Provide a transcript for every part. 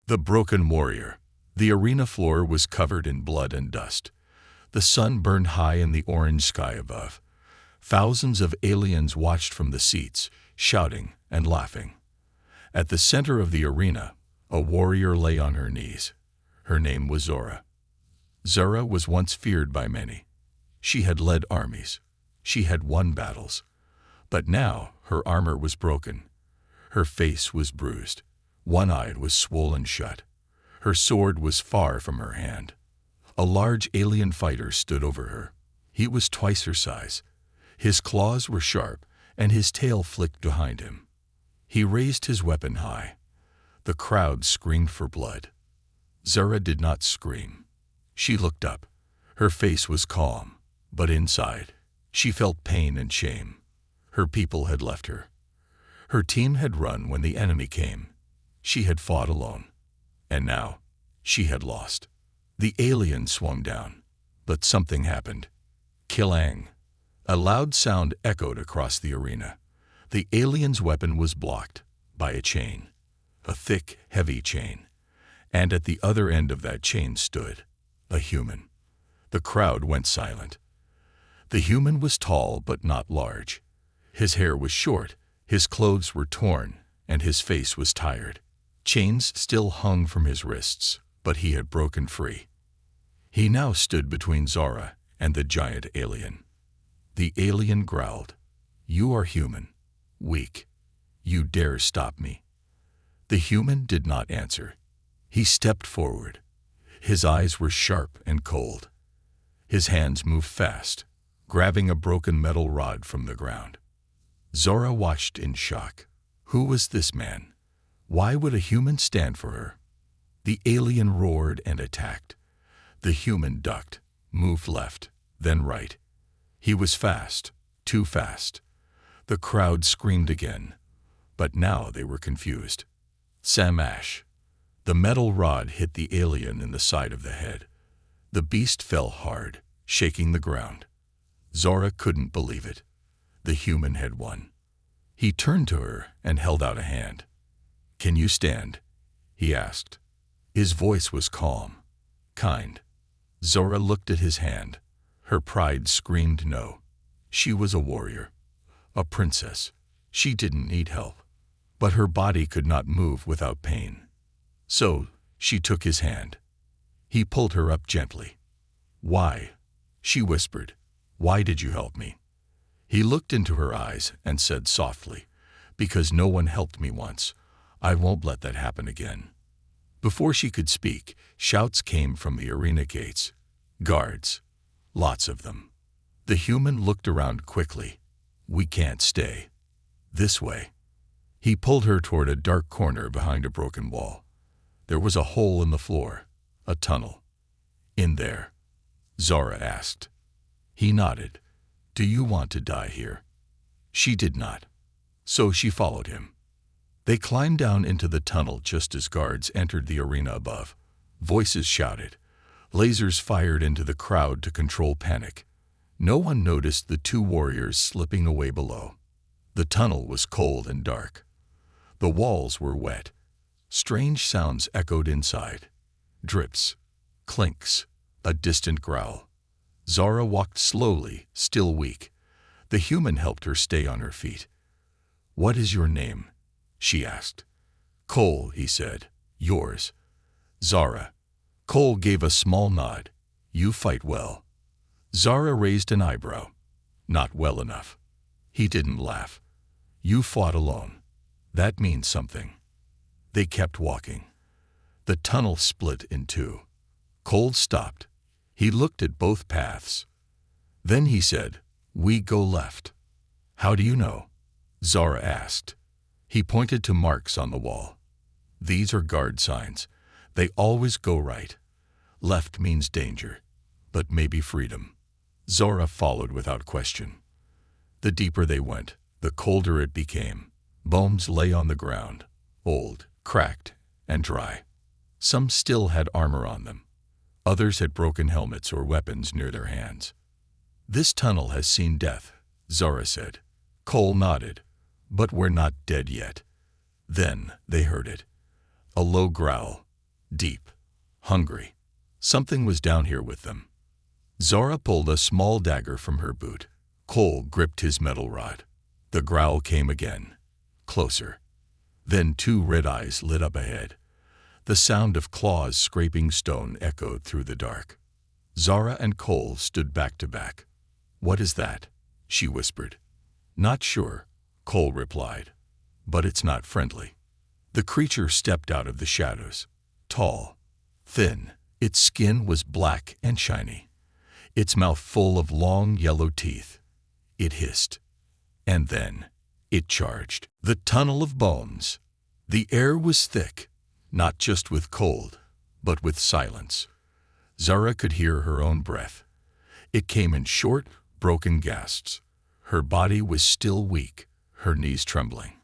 The Broken Warrior. The arena floor was covered in blood and dust. The sun burned high in the orange sky above. Thousands of aliens watched from the seats, shouting and laughing. At the center of the arena, a warrior lay on her knees. Her name was Zora. Zora was once feared by many. She had led armies. She had won battles. But now her armor was broken. Her face was bruised. One eye was swollen shut. Her sword was far from her hand. A large alien fighter stood over her. He was twice her size. His claws were sharp, and his tail flicked behind him. He raised his weapon high. The crowd screamed for blood. Zora did not scream. She looked up. Her face was calm, but inside, she felt pain and shame. Her people had left her. Her team had run when the enemy came. She had fought alone. And now, she had lost. The alien swung down, but something happened. Killang. A loud sound echoed across the arena. The alien's weapon was blocked by a chain, a thick, heavy chain. And at the other end of that chain stood a human. The crowd went silent. The human was tall but not large. His hair was short, his clothes were torn, and his face was tired. Chains still hung from his wrists, but he had broken free. He now stood between Zora and the giant alien. The alien growled, "You are human, weak. You dare stop me." The human did not answer. He stepped forward. His eyes were sharp and cold. His hands moved fast, grabbing a broken metal rod from the ground. Zora watched in shock. Who was this man? Why would a human stand for her? The alien roared and attacked. The human ducked, moved left, then right. He was fast, too fast. The crowd screamed again, but now they were confused. Samash. The metal rod hit the alien in the side of the head. The beast fell hard, shaking the ground. Zora couldn't believe it. The human had won. He turned to her and held out a hand. "Can you stand?" he asked. His voice was calm, kind. Zora looked at his hand. Her pride screamed no. She was a warrior, a princess. She didn't need help. But her body could not move without pain. So she took his hand. He pulled her up gently. "Why?" she whispered. "Why did you help me?" He looked into her eyes and said softly, "Because no one helped me once. I won't let that happen again." Before she could speak, shouts came from the arena gates. Guards. Lots of them. The human looked around quickly. "We can't stay. This way." He pulled her toward a dark corner behind a broken wall. There was a hole in the floor, a tunnel. "In there?" Zora asked. He nodded. "Do you want to die here?" She did not. So she followed him. They climbed down into the tunnel just as guards entered the arena above. Voices shouted. Lasers fired into the crowd to control panic. No one noticed the two warriors slipping away below. The tunnel was cold and dark. The walls were wet. Strange sounds echoed inside. Drips, clinks, a distant growl. Zora walked slowly, still weak. The human helped her stay on her feet. "What is your name?" she asked. "Cole," he said. "Yours?" "Zara." Cole gave a small nod. "You fight well." Zara raised an eyebrow. "Not well enough." He didn't laugh. "You fought alone. That means something." They kept walking. The tunnel split in two. Cole stopped. He looked at both paths. Then he said, "We go left." "How do you know?" Zara asked. He pointed to marks on the wall. "These are guard signs. They always go right. Left means danger, but maybe freedom." Zora followed without question. The deeper they went, the colder it became. Bones lay on the ground, old, cracked, and dry. Some still had armor on them. Others had broken helmets or weapons near their hands. "This tunnel has seen death," Zora said. Cole nodded. "But we're not dead yet." Then they heard it. A low growl, deep, hungry. Something was down here with them. Zara pulled a small dagger from her boot. Cole gripped his metal rod. The growl came again, closer. Then two red eyes lit up ahead. The sound of claws scraping stone echoed through the dark. Zara and Cole stood back to back. "What is that?" she whispered. "Not sure," Cole replied, "but it's not friendly." The creature stepped out of the shadows. Tall, thin, its skin was black and shiny, its mouth full of long yellow teeth. It hissed. And then it charged. The tunnel of bones. The air was thick, not just with cold, but with silence. Zara could hear her own breath. It came in short, broken gasps. Her body was still weak, her knees trembling.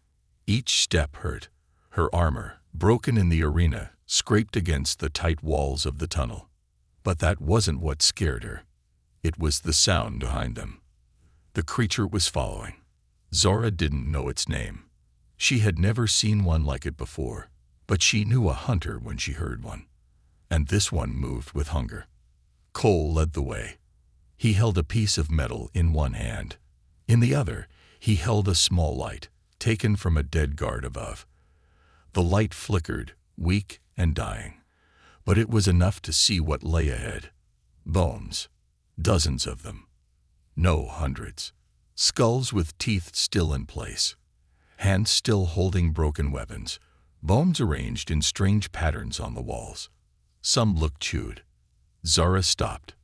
Each step hurt. Her armor, broken in the arena, scraped against the tight walls of the tunnel. But that wasn't what scared her. It was the sound behind them. The creature was following. Zara didn't know its name. She had never seen one like it before, but she knew a hunter when she heard one. And this one moved with hunger. Cole led the way. He held a piece of metal in one hand. In the other, he held a small light, taken from a dead guard above. The light flickered, weak and dying, but it was enough to see what lay ahead. Bones. Dozens of them. No, hundreds. Skulls with teeth still in place. Hands still holding broken weapons. Bones arranged in strange patterns on the walls. Some looked chewed. Zara stopped.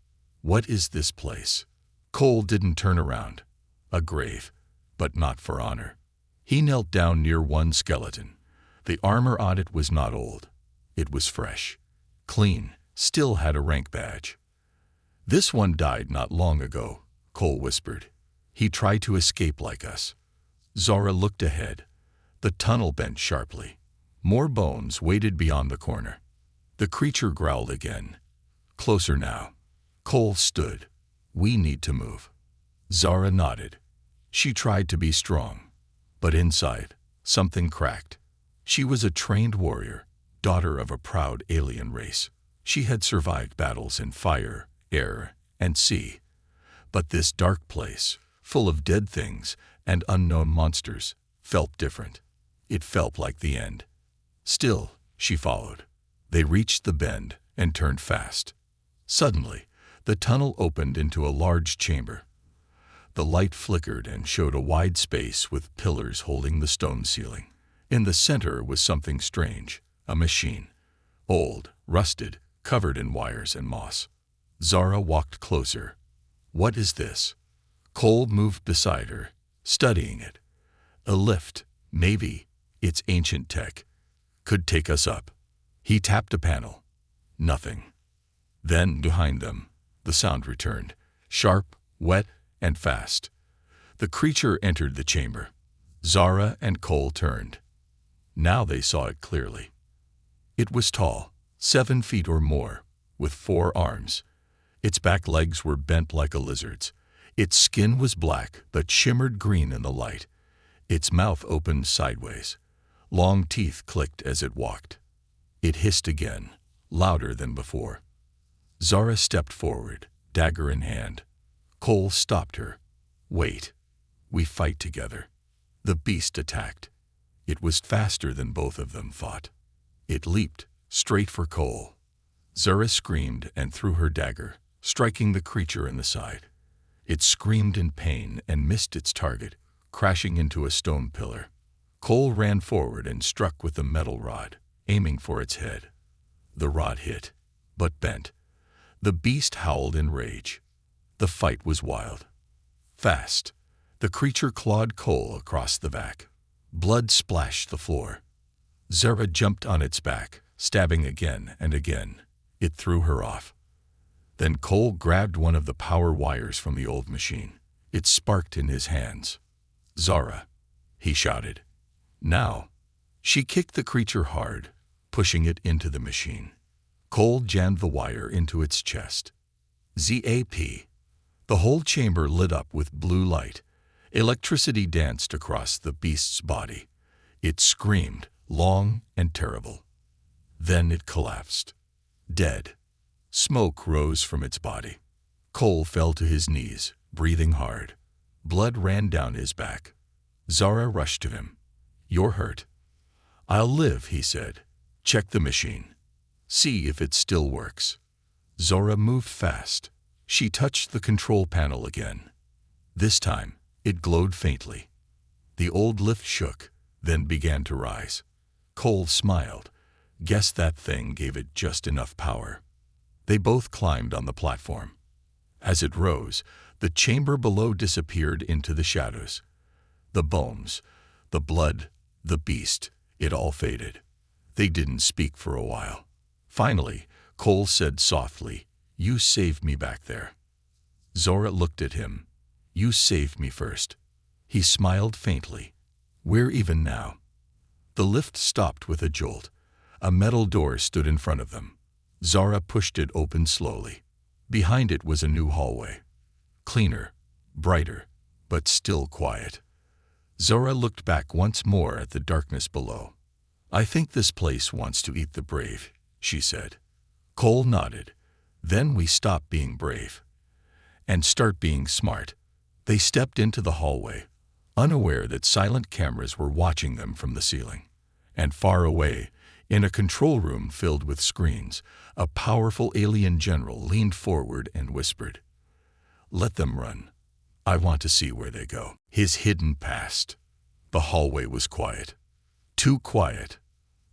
"What is this place?" Cole didn't turn around. A grave, but not for honor. He knelt down near one skeleton. The armor on it was not old. It was fresh, clean, still had a rank badge. "This one died not long ago," Cole whispered. "He tried to escape like us." Zara looked ahead. The tunnel bent sharply. More bones waited beyond the corner. The creature growled again. Closer now. Cole stood. "We need to move." Zara nodded. She tried to be strong, but inside, something cracked. She was a trained warrior, daughter of a proud alien race. She had survived battles in fire, air, and sea. But this dark place, full of dead things and unknown monsters, felt different. It felt like the end. Still, she followed. They reached the bend and turned fast. Suddenly, the tunnel opened into a large chamber. The light flickered and showed a wide space with pillars holding the stone ceiling. In the center was something strange, a machine. Old, rusted, covered in wires and moss. Zara walked closer. "What is this?" Cole moved beside her, studying it. "A lift, maybe. It's ancient tech. Could take us up." He tapped a panel. Nothing. Then, behind them, the sound returned, sharp, wet, and fast. The creature entered the chamber. Zara and Cole turned. Now they saw it clearly. It was tall, 7 feet or more, with 4 arms. Its back legs were bent like a lizard's. Its skin was black but shimmered green in the light. Its mouth opened sideways. Long teeth clicked as it walked. It hissed again, louder than before. Zara stepped forward, dagger in hand. Cole stopped her. "Wait. We fight together." The beast attacked. It was faster than both of them fought. It leaped, straight for Cole. Zara screamed and threw her dagger, striking the creature in the side. It screamed in pain and missed its target, crashing into a stone pillar. Cole ran forward and struck with the metal rod, aiming for its head. The rod hit, but bent. The beast howled in rage. The fight was wild. Fast. The creature clawed Cole across the back. Blood splashed the floor. Zara jumped on its back, stabbing again and again. It threw her off. Then Cole grabbed one of the power wires from the old machine. It sparked in his hands. "Zara," he shouted. "Now." She kicked the creature hard, pushing it into the machine. Cole jammed the wire into its chest. ZAP. The whole chamber lit up with blue light. Electricity danced across the beast's body. It screamed, long and terrible. Then it collapsed. Dead. Smoke rose from its body. Cole fell to his knees, breathing hard. Blood ran down his back. Zara rushed to him. "You're hurt." "I'll live," he said. "Check the machine. See if it still works." Zora moved fast. She touched the control panel again. This time, it glowed faintly. The old lift shook, then began to rise. Cole smiled. Guess that thing gave it just enough power. They both climbed on the platform. As it rose, the chamber below disappeared into the shadows. The bones, the blood, the beast, it all faded. They didn't speak for a while. Finally, Cole said softly, "You saved me back there." Zora looked at him. "You saved me first." He smiled faintly. "We're even now." The lift stopped with a jolt. A metal door stood in front of them. Zara pushed it open slowly. Behind it was a new hallway. Cleaner, brighter, but still quiet. Zora looked back once more at the darkness below. "I think this place wants to eat the brave," she said. Cole nodded. "Then we stop being brave and start being smart." They stepped into the hallway, unaware that silent cameras were watching them from the ceiling. And far away, in a control room filled with screens, a powerful alien general leaned forward and whispered, "Let them run. I want to see where they go." His hidden past. The hallway was quiet. Too quiet.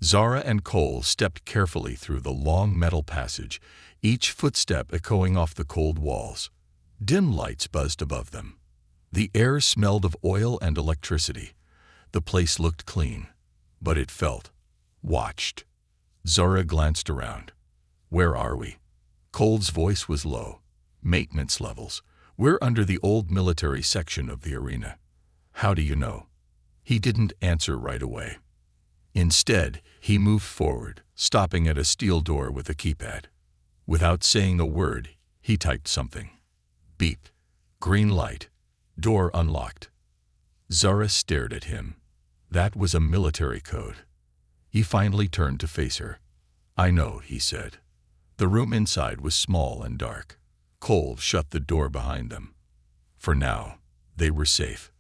Zara and Cole stepped carefully through the long metal passage, each footstep echoing off the cold walls. Dim lights buzzed above them. The air smelled of oil and electricity. The place looked clean, but it felt watched. Zara glanced around. "Where are we?" Cole's voice was low. "Maintenance levels. We're under the old military section of the arena." "How do you know?" He didn't answer right away. Instead, he moved forward, stopping at a steel door with a keypad. Without saying a word, he typed something. Beep. Green light. Door unlocked. Zara stared at him. That was a military code. He finally turned to face her. "I know," he said. The room inside was small and dark. Cole shut the door behind them. For now, they were safe.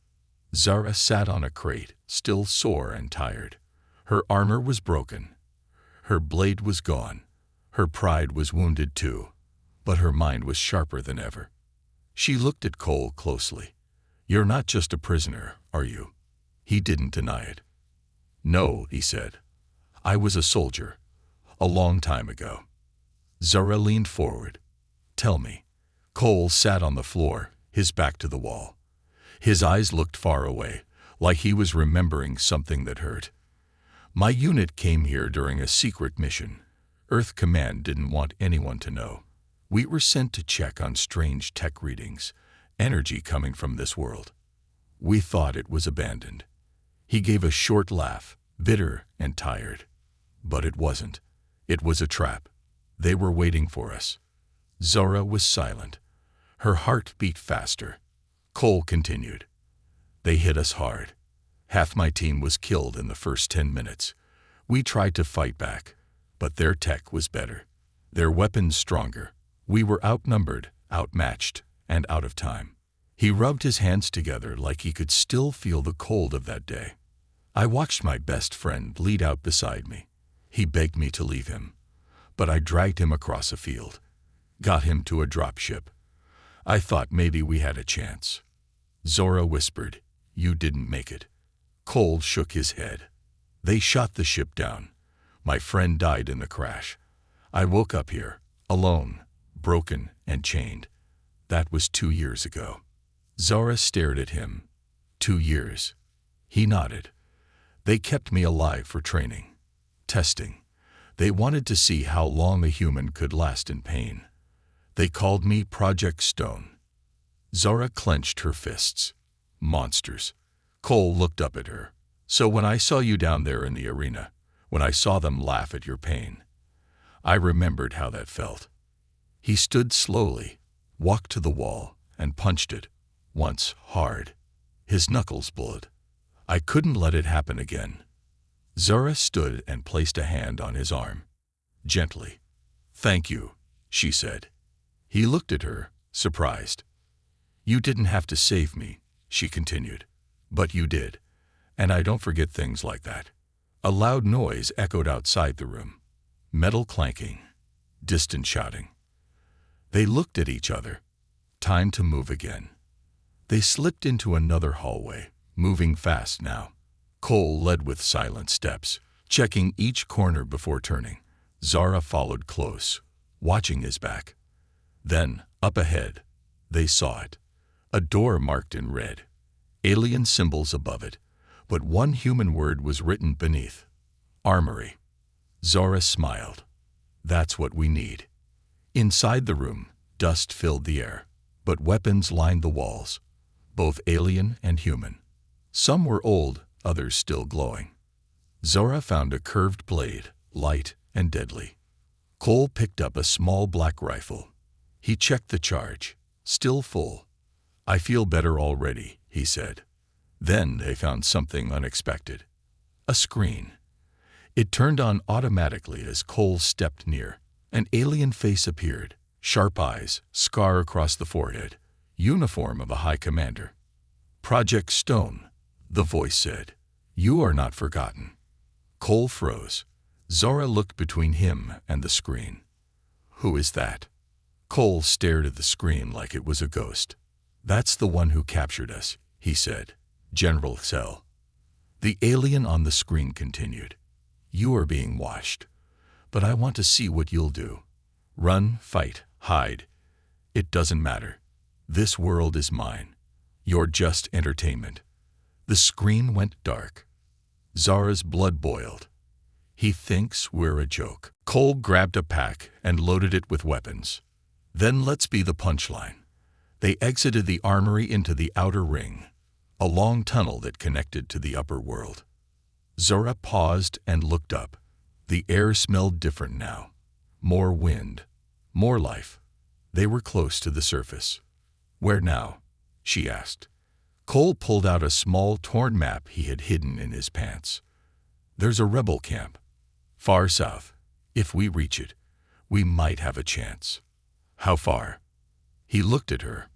Zara sat on a crate, still sore and tired. Her armor was broken. Her blade was gone. Her pride was wounded too, but her mind was sharper than ever. She looked at Cole closely. "You're not just a prisoner, are you?" He didn't deny it. "No," he said. "I was a soldier, a long time ago." Zara leaned forward. "Tell me." Cole sat on the floor, his back to the wall. His eyes looked far away, like he was remembering something that hurt. "My unit came here during a secret mission. Earth Command didn't want anyone to know. We were sent to check on strange tech readings, energy coming from this world. We thought it was abandoned." He gave a short laugh, bitter and tired. "But it wasn't. It was a trap. They were waiting for us." Zora was silent. Her heart beat faster. Cole continued. "They hit us hard. Half my team was killed in the first 10 minutes. We tried to fight back, but their tech was better. Their weapons stronger. We were outnumbered, outmatched, and out of time." He rubbed his hands together like he could still feel the cold of that day. "I watched my best friend bleed out beside me. He begged me to leave him, but I dragged him across a field, got him to a dropship. I thought maybe we had a chance." Zora whispered, "You didn't make it." Cole shook his head. "They shot the ship down. My friend died in the crash. I woke up here, alone, broken and chained. That was 2 years ago." Zara stared at him. 2 years. He nodded. "They kept me alive for training. Testing. They wanted to see how long a human could last in pain. They called me Project Stone." Zara clenched her fists. "Monsters." Cole looked up at her. "So when I saw you down there in the arena, when I saw them laugh at your pain, I remembered how that felt." He stood slowly, walked to the wall, and punched it, once hard. His knuckles bled. "I couldn't let it happen again." Zara stood and placed a hand on his arm. gently. "Thank you," she said. He looked at her, surprised. "You didn't have to save me," she continued. "But you did, and I don't forget things like that." A loud noise echoed outside the room. Metal clanking, distant shouting. They looked at each other. Time to move again. They slipped into another hallway, moving fast now. Cole led with silent steps, checking each corner before turning. Zara followed close, watching his back. Then, up ahead, they saw it. A door marked in red. Alien symbols above it, but one human word was written beneath. Armory. Zara smiled. That's what we need. Inside the room, dust filled the air, but weapons lined the walls, both alien and human. Some were old, others still glowing. Zora found a curved blade, light and deadly. Cole picked up a small black rifle. He checked the charge, still full. "I feel better already," he said. Then they found something unexpected. A screen. It turned on automatically as Cole stepped near. An alien face appeared, sharp eyes, scar across the forehead, uniform of a high commander. "Project Stone," the voice said. "You are not forgotten." Cole froze. Zora looked between him and the screen. "Who is that?" Cole stared at the screen like it was a ghost. "That's the one who captured us," he said. "General Cell." The alien on the screen continued. "You are being watched, but I want to see what you'll do. Run, fight, hide. It doesn't matter. This world is mine. You're just entertainment." The screen went dark. Zara's blood boiled. "He thinks we're a joke." Cole grabbed a pack and loaded it with weapons. "Then let's be the punchline." They exited the armory into the outer ring, a long tunnel that connected to the upper world. Zora paused and looked up. The air smelled different now. More wind, more life. They were close to the surface. "Where now?" she asked. Cole pulled out a small torn map he had hidden in his pants. "There's a rebel camp. Far south. If we reach it, we might have a chance." "How far?" He looked at her.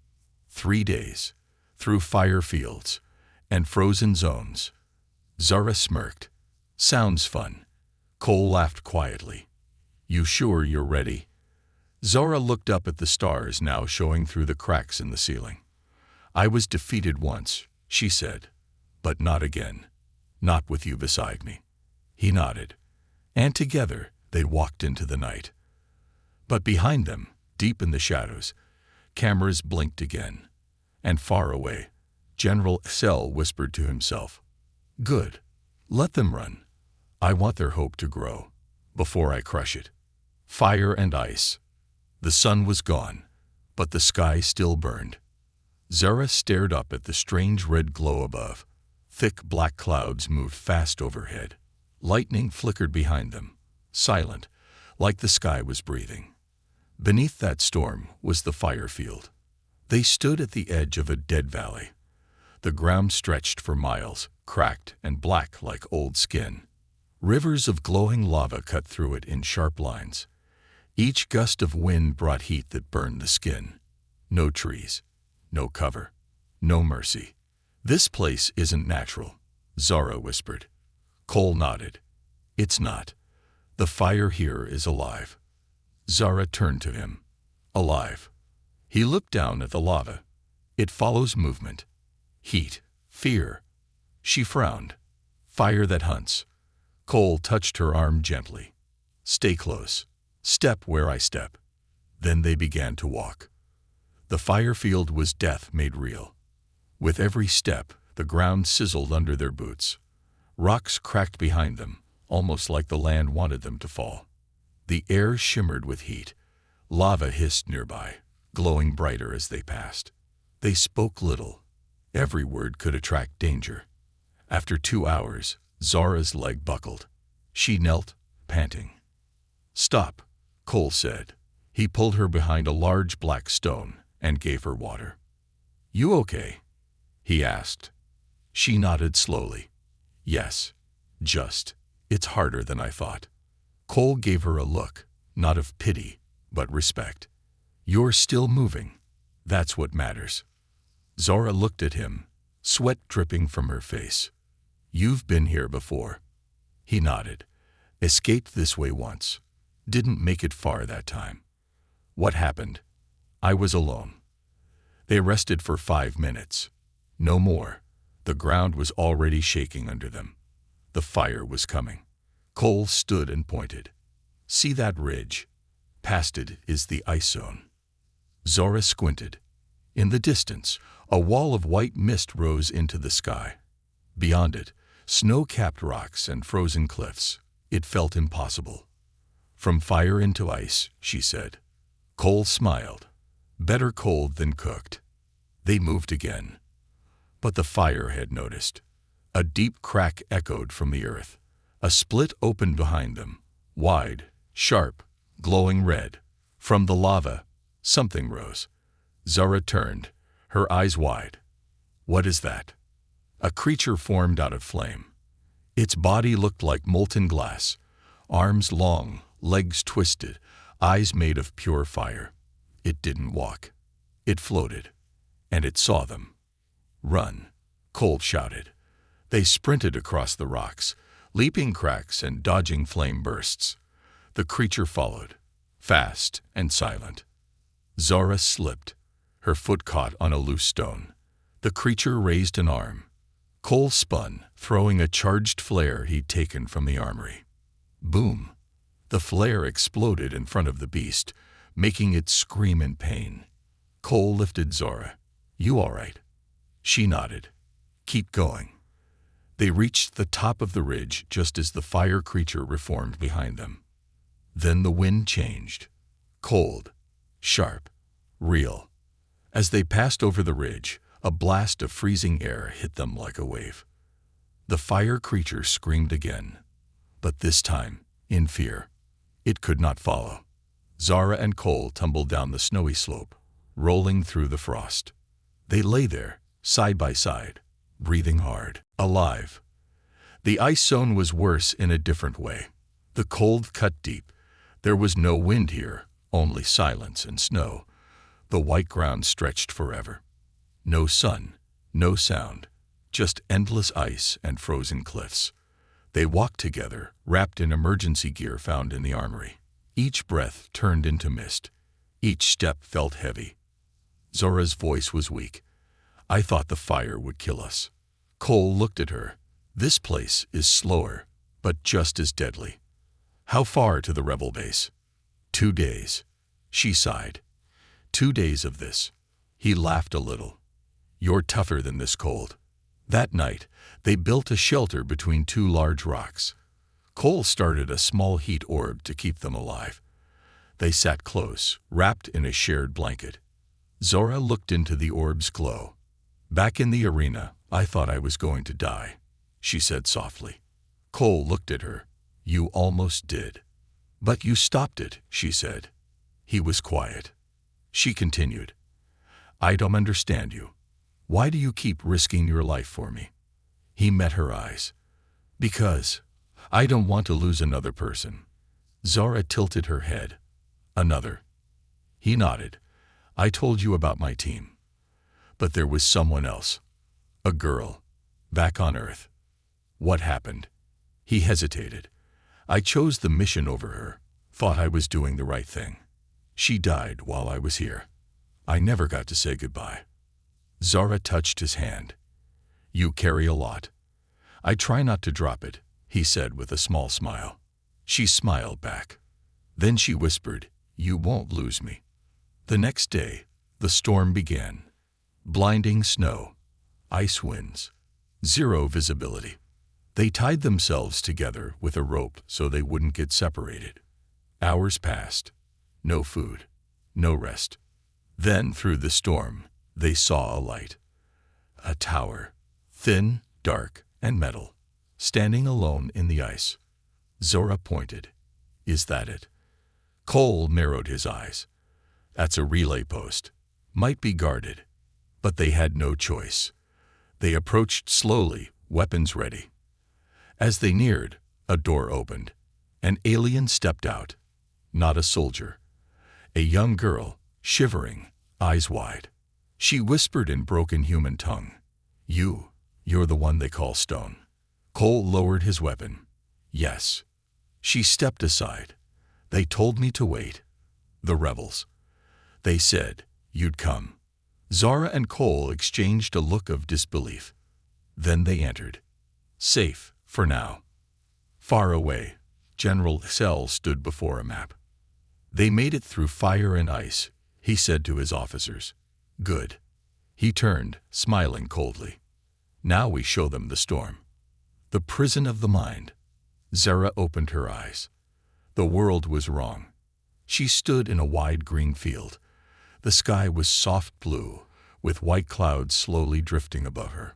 3 days, through fire fields and frozen zones. Zara smirked. "Sounds fun." Cole laughed quietly. "You sure you're ready?" Zora looked up at the stars now showing through the cracks in the ceiling. "I was defeated once," she said, "but not again. Not with you beside me." He nodded, and together they walked into the night. But behind them, deep in the shadows, cameras blinked again. And far away, General Cell whispered to himself, "Good. Let them run. I want their hope to grow, before I crush it." Fire and ice. The sun was gone, but the sky still burned. Zara stared up at the strange red glow above. Thick black clouds moved fast overhead. Lightning flickered behind them, silent, like the sky was breathing. Beneath that storm was the fire field. They stood at the edge of a dead valley. The ground stretched for miles, cracked and black like old skin. Rivers of glowing lava cut through it in sharp lines. Each gust of wind brought heat that burned the skin. No trees, no cover, no mercy. "This place isn't natural," Zara whispered. Cole nodded. "It's not. The fire here is alive." Zara turned to him. "Alive." He looked down at the lava. "It follows movement. Heat, fear." She frowned. "Fire that hunts." Cole touched her arm gently. "Stay close. Step where I step." Then they began to walk. The fire field was death made real. With every step, the ground sizzled under their boots. Rocks cracked behind them, almost like the land wanted them to fall. The air shimmered with heat. Lava hissed nearby, glowing brighter as they passed. They spoke little. Every word could attract danger. After 2 hours, Zara's leg buckled. She knelt, panting. "Stop," Cole said. He pulled her behind a large black stone and gave her water. "You okay?" he asked. She nodded slowly. "Yes, just. It's harder than I thought." Cole gave her a look, not of pity, but respect. You're still moving. That's what matters. Zora looked at him, sweat dripping from her face. You've been here before. He nodded. Escaped this way once. Didn't make it far that time. What happened? I was alone. They rested for 5 minutes. No more. The ground was already shaking under them. The fire was coming. Cole stood and pointed. See that ridge? Past it is the ice zone. Zora squinted. In the distance, a wall of white mist rose into the sky. Beyond it, snow-capped rocks and frozen cliffs. It felt impossible. From fire into ice, she said. Cole smiled. Better cold than cooked. They moved again. But the fire had noticed. A deep crack echoed from the earth. A split opened behind them, wide, sharp, glowing red. From the lava, something rose. Zara turned, her eyes wide. What is that? A creature formed out of flame. Its body looked like molten glass, arms long, legs twisted, eyes made of pure fire. It didn't walk. It floated. And it saw them. Run, Cole shouted. They sprinted across the rocks, leaping cracks and dodging flame bursts. The creature followed, fast and silent. Zara slipped. Her foot caught on a loose stone. The creature raised an arm. Cole spun, throwing a charged flare he'd taken from the armory. Boom! The flare exploded in front of the beast, making it scream in pain. Cole lifted Zora. You all right? She nodded. Keep going. They reached the top of the ridge just as the fire creature reformed behind them. Then the wind changed. Cold, sharp, real. As they passed over the ridge, a blast of freezing air hit them like a wave. The fire creature screamed again, but this time, in fear. It could not follow. Zara and Cole tumbled down the snowy slope, rolling through the frost. They lay there, side by side, breathing hard, alive. The ice zone was worse in a different way. The cold cut deep. There was no wind here, only silence and snow. The white ground stretched forever. No sun, no sound, just endless ice and frozen cliffs. They walked together, wrapped in emergency gear found in the armory. Each breath turned into mist. Each step felt heavy. Zora's voice was weak. I thought the fire would kill us. Cole looked at her. This place is slower, but just as deadly. How far to the rebel base? 2 days. She sighed. 2 days of this. He laughed a little. You're tougher than this cold. That night, they built a shelter between 2 large rocks. Cole started a small heat orb to keep them alive. They sat close, wrapped in a shared blanket. Zora looked into the orb's glow. Back in the arena, I thought I was going to die, she said softly. Cole looked at her. You almost did. But you stopped it, she said. He was quiet. She continued. I don't understand you. Why do you keep risking your life for me? He met her eyes. Because I don't want to lose another person. Zora tilted her head. Another. He nodded. I told you about my team. But there was someone else. A girl. Back on Earth. What happened? He hesitated. I chose the mission over her. Thought I was doing the right thing. She died while I was here. I never got to say goodbye. Zara touched his hand. You carry a lot. I try not to drop it, he said with a small smile. She smiled back. Then she whispered, you won't lose me. The next day, the storm began. Blinding snow, ice winds, 0 visibility. They tied themselves together with a rope so they wouldn't get separated. Hours passed. No food, no rest. Then, through the storm, they saw a light. A tower, thin, dark, and metal, standing alone in the ice. Zora pointed. Is that it? Cole narrowed his eyes. That's a relay post. Might be guarded. But they had no choice. They approached slowly, weapons ready. As they neared, a door opened. An alien stepped out. Not a soldier. A young girl, shivering, eyes wide. She whispered in broken human tongue. You're the one they call Stone. Cole lowered his weapon. Yes. She stepped aside. They told me to wait. The rebels. They said you'd come. Zara and Cole exchanged a look of disbelief. Then they entered. Safe, for now. Far away, General Sell stood before a map. They made it through fire and ice, he said to his officers. Good. He turned, smiling coldly. Now we show them the storm. The prison of the mind. Zara opened her eyes. The world was wrong. She stood in a wide green field. The sky was soft blue, with white clouds slowly drifting above her.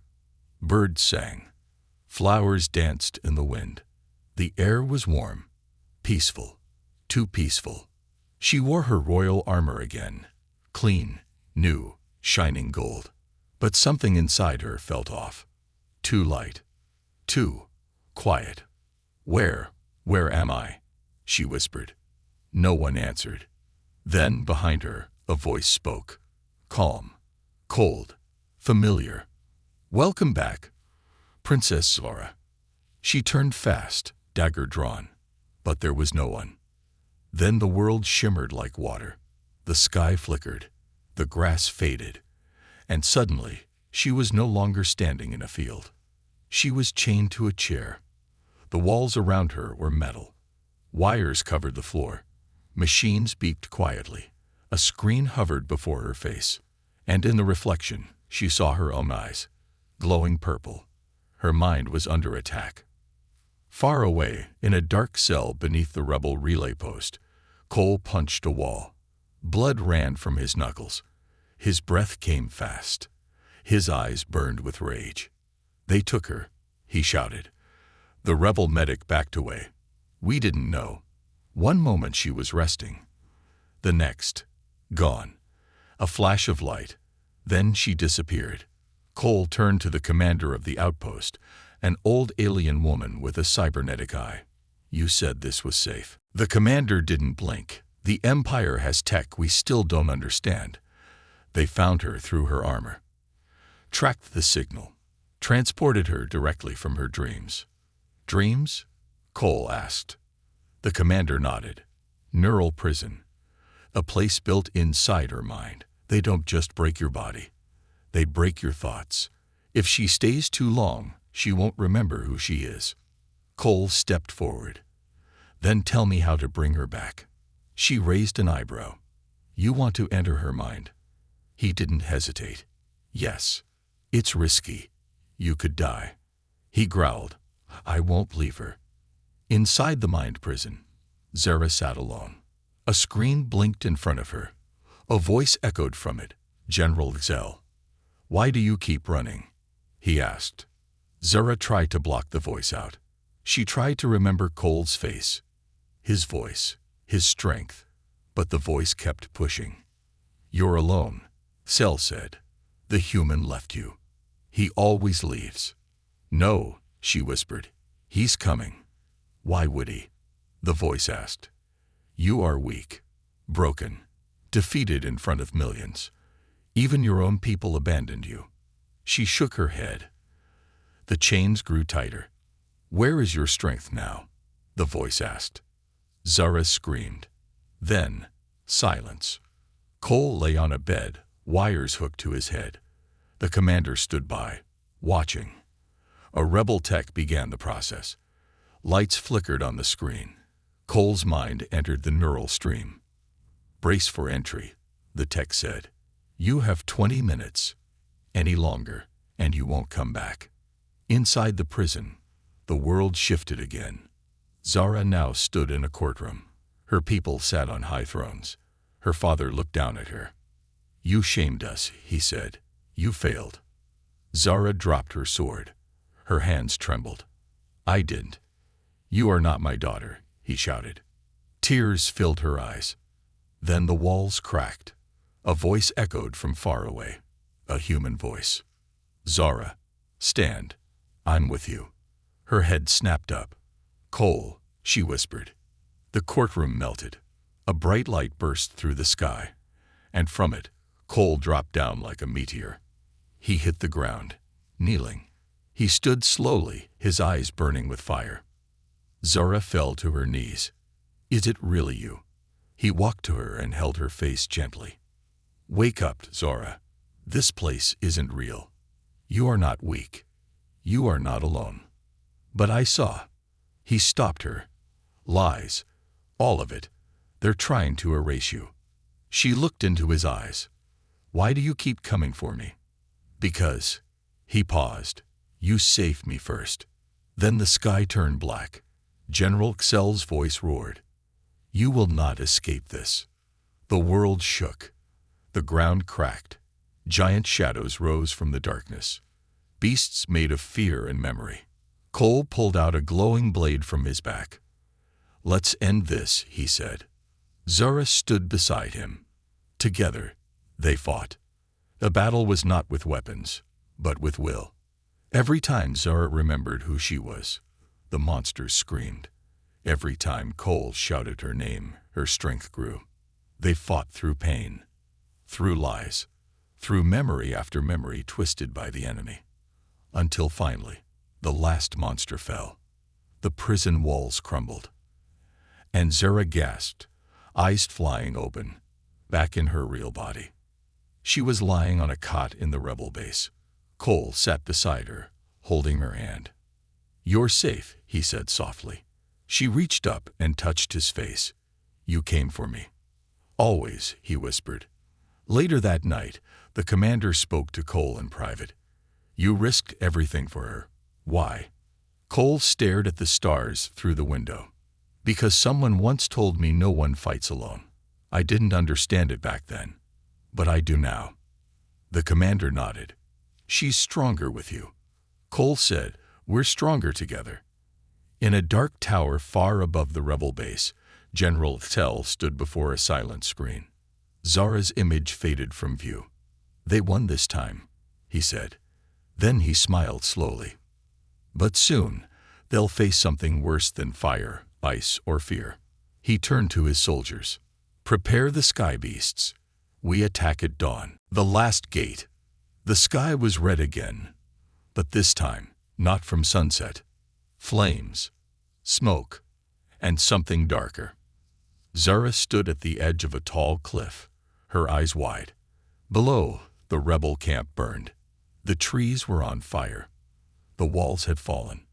Birds sang. Flowers danced in the wind. The air was warm, peaceful, too peaceful. She wore her royal armor again, clean, new, shining gold. But something inside her felt off. Too light, too quiet. Where am I? She whispered. No one answered. Then, behind her, a voice spoke. Calm, cold, familiar. Welcome back, Princess Zora. She turned fast, dagger drawn. But there was no one. Then the world shimmered like water. The sky flickered. The grass faded. And suddenly, she was no longer standing in a field. She was chained to a chair. The walls around her were metal. Wires covered the floor. Machines beeped quietly. A screen hovered before her face. And in the reflection, she saw her own eyes, glowing purple. Her mind was under attack. Far away, in a dark cell beneath the rebel relay post, Cole punched a wall. Blood ran from his knuckles. His breath came fast. His eyes burned with rage. They took her, he shouted. The rebel medic backed away. We didn't know. One moment she was resting. The next, gone. A flash of light. Then she disappeared. Cole turned to the commander of the outpost, an old alien woman with a cybernetic eye. You said this was safe. The commander didn't blink. The Empire has tech we still don't understand. They found her through her armor. Tracked the signal. Transported her directly from her dreams. Dreams? Cole asked. The commander nodded. Neural prison. A place built inside her mind. They don't just break your body. They break your thoughts. If she stays too long, she won't remember who she is. Cole stepped forward. Then tell me how to bring her back. She raised an eyebrow. You want to enter her mind? He didn't hesitate. Yes. It's risky. You could die. He growled. I won't leave her. Inside the mind prison, Zara sat alone. A screen blinked in front of her. A voice echoed from it. General Zell. Why do you keep running? He asked. Zara tried to block the voice out. She tried to remember Cole's face, his voice, his strength, but the voice kept pushing. You're alone, Zell said. The human left you. He always leaves. No, she whispered. He's coming. Why would he? The voice asked. You are weak, broken, defeated in front of millions. Even your own people abandoned you. She shook her head. The chains grew tighter. Where is your strength now? The voice asked. Zara screamed. Then, silence. Cole lay on a bed, wires hooked to his head. The commander stood by, watching. A rebel tech began the process. Lights flickered on the screen. Cole's mind entered the neural stream. Brace for entry, the tech said. You have 20 minutes. Any longer, and you won't come back. Inside the prison, the world shifted again. Zara now stood in a courtroom. Her people sat on high thrones. Her father looked down at her. You shamed us, he said. You failed. Zara dropped her sword. Her hands trembled. I didn't. You are not my daughter, he shouted. Tears filled her eyes. Then the walls cracked. A voice echoed from far away. A human voice. Zara, stand. I'm with you. Her head snapped up. Cole, she whispered. The courtroom melted. A bright light burst through the sky, and from it, Cole dropped down like a meteor. He hit the ground, kneeling. He stood slowly, his eyes burning with fire. Zara fell to her knees. Is it really you? He walked to her and held her face gently. Wake up, Zara. This place isn't real. You are not weak. You are not alone. But I saw. He stopped her. Lies. All of it. They're trying to erase you. She looked into his eyes. Why do you keep coming for me? Because. He paused. You saved me first. Then the sky turned black. General Xell's voice roared. You will not escape this. The world shook. The ground cracked. Giant shadows rose from the darkness. Beasts made of fear and memory. Cole pulled out a glowing blade from his back. Let's end this, he said. Zara stood beside him. Together, they fought. The battle was not with weapons, but with will. Every time Zara remembered who she was, the monsters screamed. Every time Cole shouted her name, her strength grew. They fought through pain, through lies, through memory after memory twisted by the enemy. Until finally, the last monster fell. The prison walls crumbled. And Zara gasped, eyes flying open, back in her real body. She was lying on a cot in the rebel base. Cole sat beside her, holding her hand. You're safe, he said softly. She reached up and touched his face. You came for me. Always, he whispered. Later that night, the commander spoke to Cole in private. You risked everything for her. Why? Cole stared at the stars through the window. Because someone once told me no one fights alone. I didn't understand it back then, but I do now. The commander nodded. She's stronger with you. Cole said, we're stronger together. In a dark tower far above the rebel base, General Xell stood before a silent screen. Zara's image faded from view. They won this time, he said. Then he smiled slowly. But soon, they'll face something worse than fire, ice, or fear. He turned to his soldiers. Prepare the sky beasts. We attack at dawn. The last gate. The sky was red again, but this time, not from sunset. Flames, smoke, and something darker. Zara stood at the edge of a tall cliff, her eyes wide. Below, the rebel camp burned. The trees were on fire. The walls had fallen.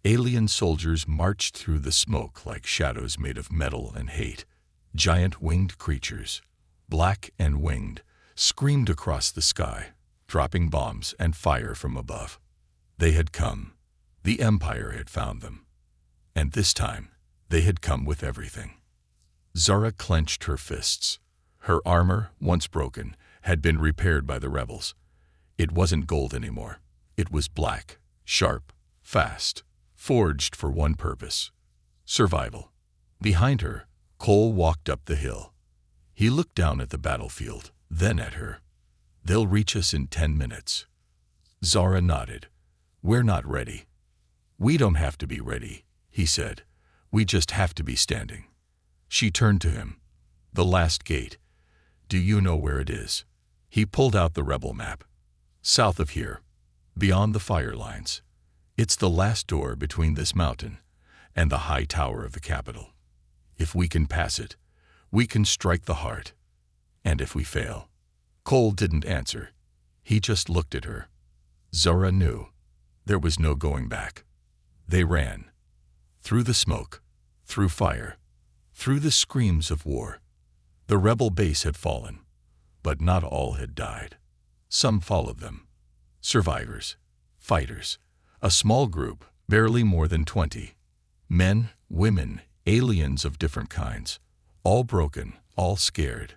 Alien soldiers marched through the smoke like shadows made of metal and hate. Giant winged creatures, black and winged, screamed across the sky, dropping bombs and fire from above. They had come. The Empire had found them. And this time, they had come with everything. Zara clenched her fists. Her armor, once broken, had been repaired by the rebels. It wasn't gold anymore. It was black, sharp, fast, forged for one purpose: survival. Behind her, Cole walked up the hill. He looked down at the battlefield, then at her. They'll reach us in 10 minutes. Zara nodded. We're not ready. We don't have to be ready, he said. We just have to be standing. She turned to him. The last gate. Do you know where it is? He pulled out the rebel map. South of here, beyond the fire lines. It's the last door between this mountain and the high tower of the capital. If we can pass it, we can strike the heart. And if we fail. Cole didn't answer. He just looked at her. Zara knew. There was no going back. They ran. Through the smoke, through fire, through the screams of war. The rebel base had fallen, but not all had died. Some followed them. Survivors, fighters, a small group, barely more than 20. Men, women, aliens of different kinds, all broken, all scared,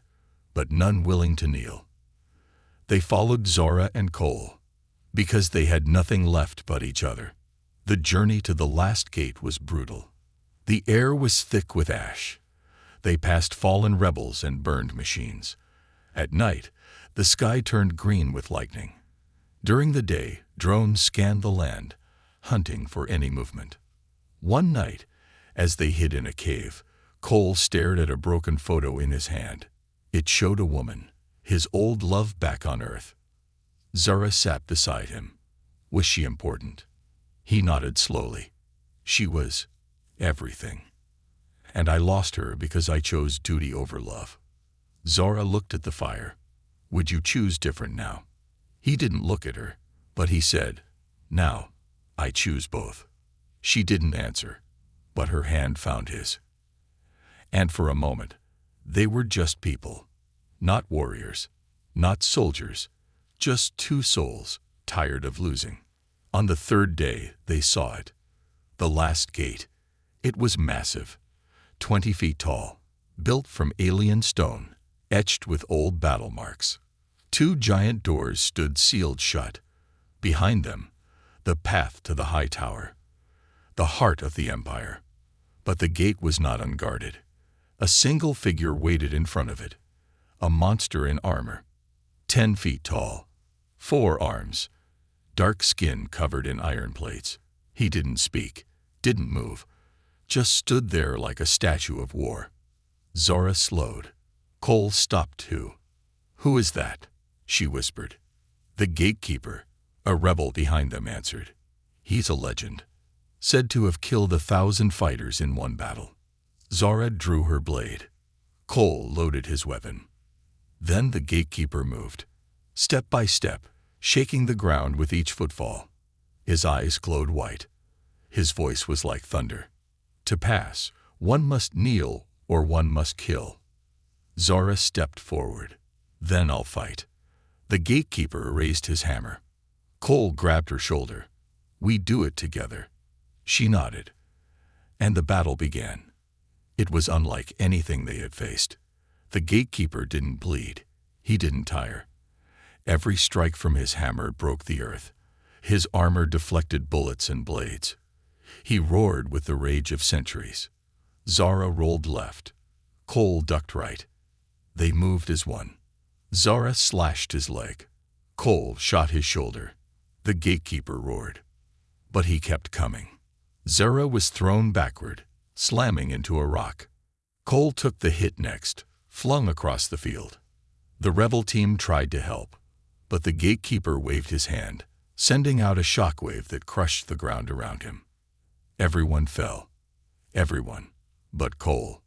but none willing to kneel. They followed Zara and Cole, because they had nothing left but each other. The journey to the last gate was brutal. The air was thick with ash. They passed fallen rebels and burned machines. At night, the sky turned green with lightning. During the day, drones scanned the land, hunting for any movement. One night, As they hid in a cave, Cole stared at a broken photo in his hand. It showed a woman, his old love back on Earth. Zara sat beside him. Was she important? He nodded slowly. She was everything. And I lost her because I chose duty over love. Zara looked at the fire. Would you choose different now? He didn't look at her, but he said, now, I choose both. She didn't answer, but her hand found his. And for a moment, they were just people. Not warriors, not soldiers, just two souls, tired of losing. On the third day, they saw it. The last gate. It was massive, 20 feet tall, built from alien stone, etched with old battle marks. Two giant doors stood sealed shut. Behind them, the path to the high tower, the heart of the empire. But the gate was not unguarded. A single figure waited in front of it, a monster in armor, 10 feet tall, 4 arms, dark skin covered in iron plates. He didn't speak, didn't move, just stood there like a statue of war. Zara slowed. Cole stopped too. Who is that? She whispered. The gatekeeper. A rebel behind them answered. He's a legend, said to have killed 1,000 fighters in one battle. Zara drew her blade. Cole loaded his weapon. Then the gatekeeper moved, step by step, shaking the ground with each footfall. His eyes glowed white. His voice was like thunder. To pass, one must kneel or one must kill. Zara stepped forward. Then I'll fight. The gatekeeper raised his hammer. Cole grabbed her shoulder. We do it together. She nodded. And the battle began. It was unlike anything they had faced. The gatekeeper didn't bleed. He didn't tire. Every strike from his hammer broke the earth. His armor deflected bullets and blades. He roared with the rage of centuries. Zara rolled left. Cole ducked right. They moved as one. Zara slashed his leg. Cole shot his shoulder. The gatekeeper roared. But he kept coming. Zara was thrown backward, slamming into a rock. Cole took the hit next, flung across the field. The rebel team tried to help, but the gatekeeper waved his hand, sending out a shockwave that crushed the ground around him. Everyone fell. Everyone. But Cole.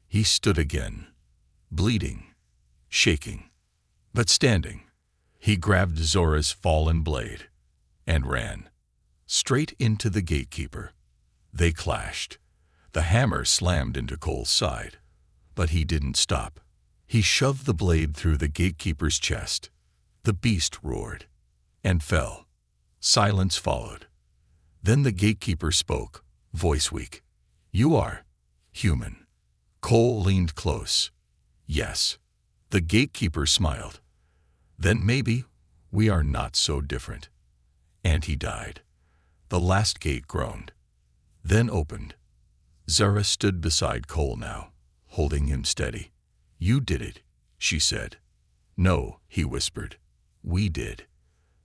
He stood again, bleeding, shaking, but standing. He grabbed Zora's fallen blade and ran straight into the gatekeeper. They clashed. The hammer slammed into Cole's side, but he didn't stop. He shoved the blade through the gatekeeper's chest. The beast roared and fell. Silence followed. Then the gatekeeper spoke, voice weak. You are human. Cole leaned close. Yes. The gatekeeper smiled. Then maybe we are not so different. And he died. The last gate groaned, then opened. Zara stood beside Cole now, holding him steady. You did it, she said. No, he whispered. We did.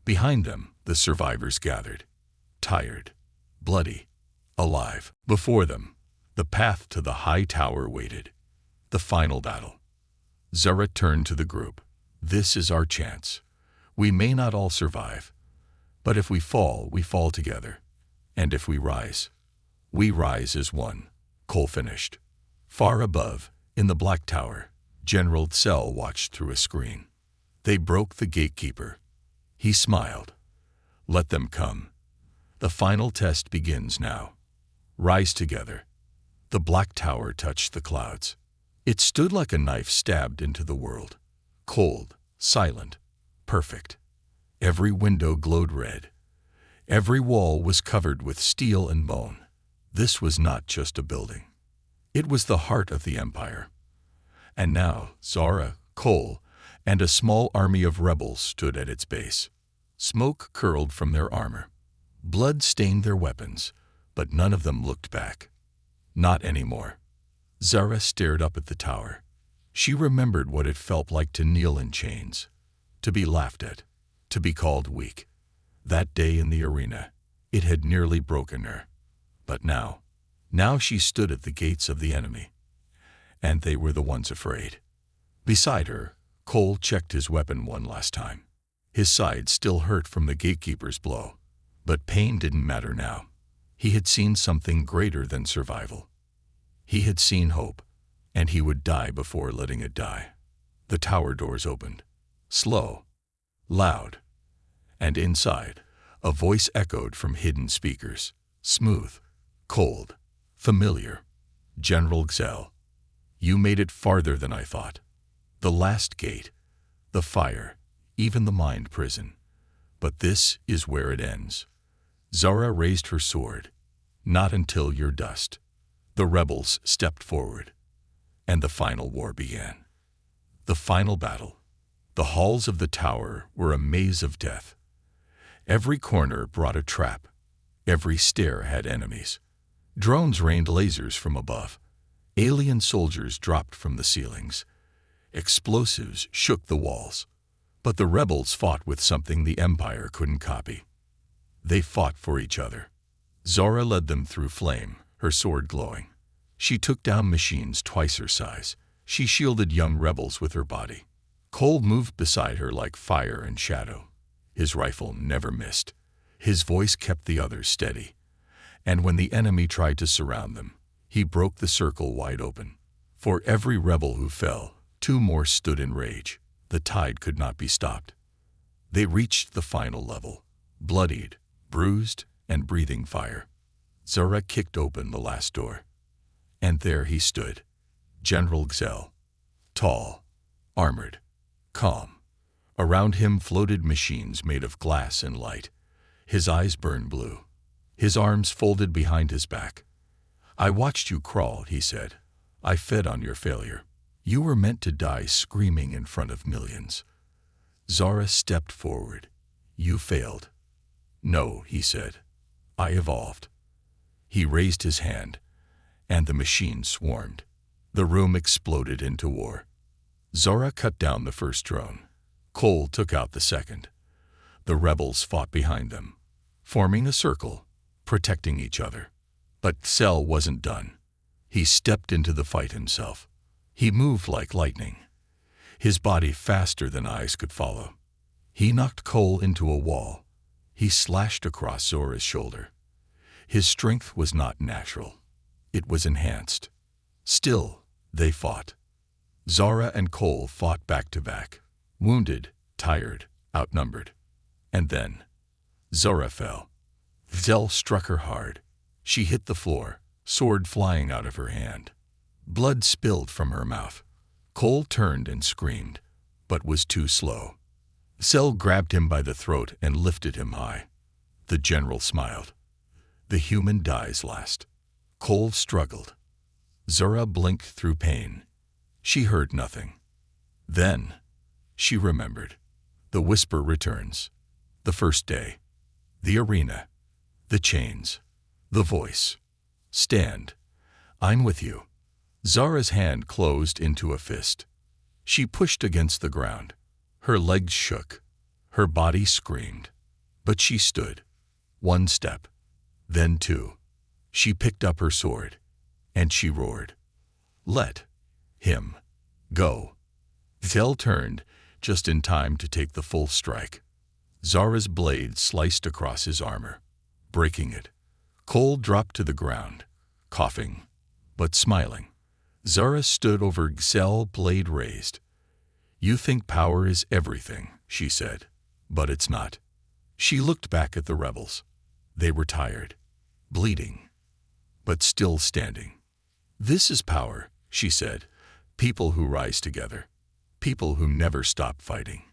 Behind them, the survivors gathered, tired, bloody, alive. Before them, the path to the high tower waited. The final battle. Zara turned to the group. This is our chance. We may not all survive, but if we fall together. And if we rise as one. Cole finished. Far above, in the Black Tower, General Tsell watched through a screen. They broke the gatekeeper. He smiled. Let them come. The final test begins now. Rise together. The Black Tower touched the clouds. It stood like a knife stabbed into the world. Cold, silent, perfect. Every window glowed red. Every wall was covered with steel and bone. This was not just a building. It was the heart of the empire. And now Zara, Cole, and a small army of rebels stood at its base. Smoke curled from their armor. Blood stained their weapons, but none of them looked back. Not anymore. Zara stared up at the tower. She remembered what it felt like to kneel in chains, to be laughed at, to be called weak. That day in the arena, it had nearly broken her. But now, Now she stood at the gates of the enemy, and they were the ones afraid. Beside her, Cole checked his weapon one last time. His side still hurt from the gatekeeper's blow, but pain didn't matter now. He had seen something greater than survival. He had seen hope, and he would die before letting it die. The tower doors opened, slow, loud, and inside, a voice echoed from hidden speakers, smooth, cold, familiar. General Xel, you made it farther than I thought. The last gate, the fire, even the mind prison. But this is where it ends. Zara raised her sword. Not until you're dust. The rebels stepped forward, and the final war began. The final battle. The halls of the tower were a maze of death. Every corner brought a trap. Every stair had enemies. Drones rained lasers from above. Alien soldiers dropped from the ceilings. Explosives shook the walls. But the rebels fought with something the Empire couldn't copy. They fought for each other. Zara led them through flame, her sword glowing. She took down machines twice her size. She shielded young rebels with her body. Cole moved beside her like fire and shadow. His rifle never missed. His voice kept the others steady. And when the enemy tried to surround them, he broke the circle wide open. For every rebel who fell, 2 more stood in rage. The tide could not be stopped. They reached the final level, bloodied, bruised, and breathing fire. Zara kicked open the last door. And there he stood, General Xel, tall, armored, calm. Around him floated machines made of glass and light. His eyes burned blue. His arms folded behind his back. I watched you crawl, he said. I fed on your failure. You were meant to die screaming in front of millions. Zara stepped forward. You failed. No, he said. I evolved. He raised his hand, and the machine swarmed. The room exploded into war. Zara cut down the first drone. Cole took out the second. The rebels fought behind them, forming a circle, protecting each other. But Xel wasn't done. He stepped into the fight himself. He moved like lightning, his body faster than eyes could follow. He knocked Cole into a wall. He slashed across Zora's shoulder. His strength was not natural. It was enhanced. Still, they fought. Zara and Cole fought back to back, wounded, tired, outnumbered. And then, Zora fell. Xel struck her hard. She hit the floor, sword flying out of her hand. Blood spilled from her mouth. Cole turned and screamed, but was too slow. Xel grabbed him by the throat and lifted him high. The general smiled. The human dies last. Cole struggled. Zora blinked through pain. She heard nothing. Then, she remembered. The whisper returns. The first day. The arena. The chains. The voice. Stand. I'm with you. Zara's hand closed into a fist. She pushed against the ground. Her legs shook. Her body screamed. But she stood. 1 step. Then 2. She picked up her sword. And she roared. Let him go. Xel turned, just in time to take the full strike. Zara's blade sliced across his armor, breaking it. Cole dropped to the ground, coughing, but smiling. Zara stood over Xel, blade raised. You think power is everything, she said, but it's not. She looked back at the rebels. They were tired, bleeding, but still standing. This is power, she said. People who rise together. People who never stop fighting.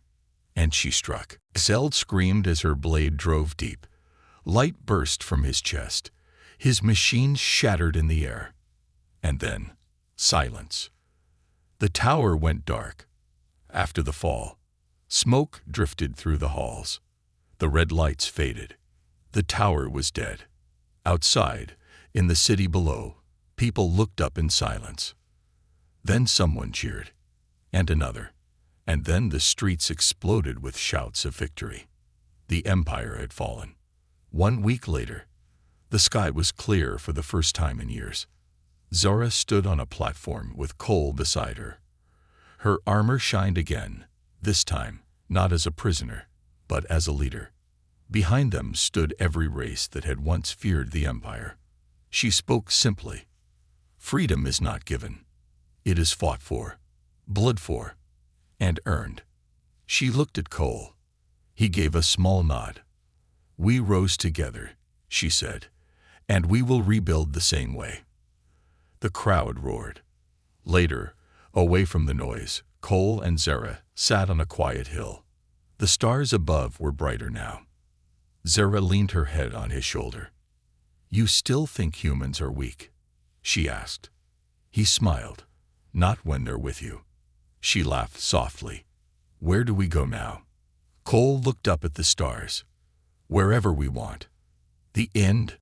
And she struck. Xel screamed as her blade drove deep. Light burst from his chest. His machine shattered in the air. And then, silence. The tower went dark. After the fall, smoke drifted through the halls. The red lights faded. The tower was dead. Outside, in the city below, people looked up in silence. Then someone cheered, and another, and then the streets exploded with shouts of victory. The empire had fallen. 1 week later, The sky was clear for the first time in years. Zora stood on a platform with Cole beside her. Her armor shined again, this time not as a prisoner, but as a leader. Behind them stood every race that had once feared the Empire. She spoke simply. Freedom is not given. It is fought for, bled for, and earned. She looked at Cole. He gave a small nod. We rose together, she said, and we will rebuild the same way. The crowd roared. Later, away from the noise, Cole and Zara sat on a quiet hill. The stars above were brighter now. Zara leaned her head on his shoulder. You still think humans are weak? She asked. He smiled. Not when they're with you. She laughed softly. Where do we go now? Cole looked up at the stars. Wherever we want. The end